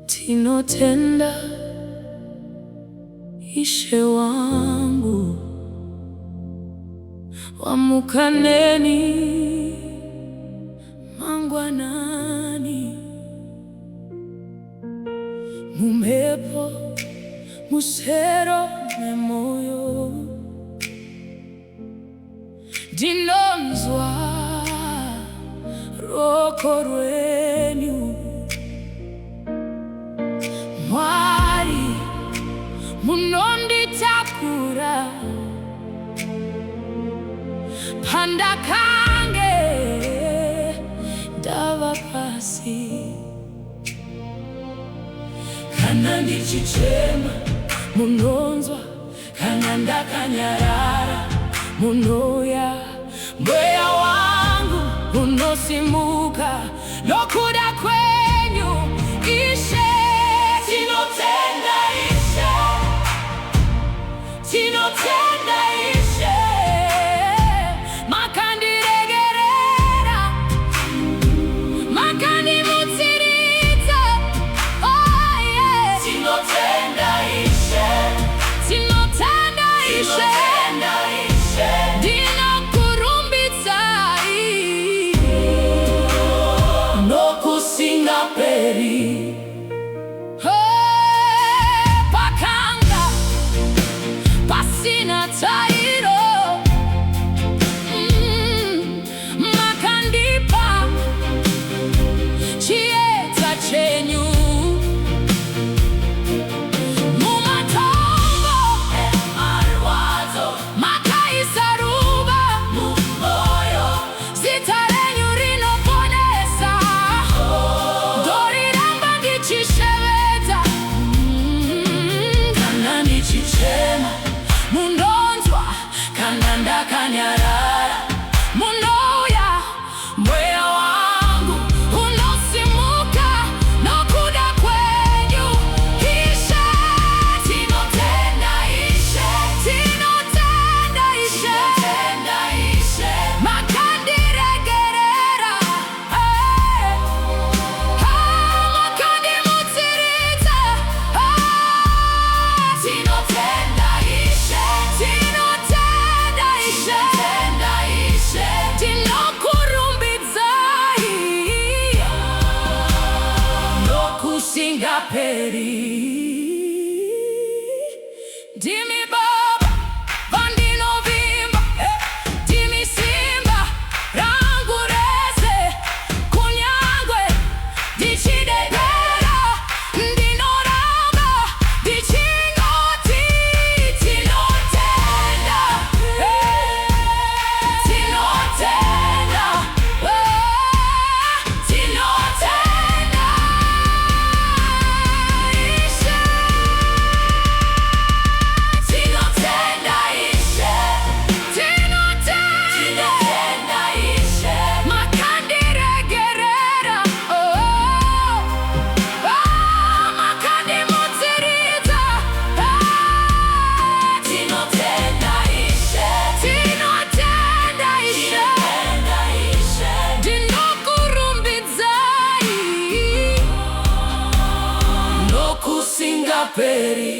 Tinotenda Ishe wangu, wamukaneni mangwanani, mumhepo musero memoyo, dinonzwa roko rwenyu, Mwari munonditakura pandakange ndava pasi, kana ndichichema munonzwa, kana ndakanyarara munouya, mweya wangu unosimuka nokuda kwenyu Ishe. Tinotenda Ishe, Tinotenda Ishe, Makandiregerera, Makandimutsiridza, oh yeah. Tinotenda Ishe, Tinotenda Ishe, Tinotenda Ishe, ndinokurumbidzai nokusinga peri. Makandipa chiedza chenyu mumatongo emarwadzo, makaisa ruva mumoyo, zita renyu rinoponesa, ndoriramba ndichishevedza, kana ndichichema munonzwa, kana ndakanyarara munouya, mweya wangu unosimuka nokuda kwenyu Ishe. Tinotenda Ishe, Tinotenda Ishe, Tinotenda Ishe, Makandiregerera, Makandimutsiridza, Tinotenda Ishe, Tinotenda Ishe, Tinotenda Ishe, ndinokurumbidzai nokusinga peri. Ndimi Baba vandinovimba, ndimi simba rangu rese, kunyangwe ndichidedera, ndinoramba ndichinoti tinotenda, tinotenda, tinotenda Ishe, Tinotenda Ishe, Tinotenda Ishe, Makandiregerera, Makandimutsiridza, Tinotenda Ishe, Tinotenda Ishe, ndinokurumbidzai nokusinga peri.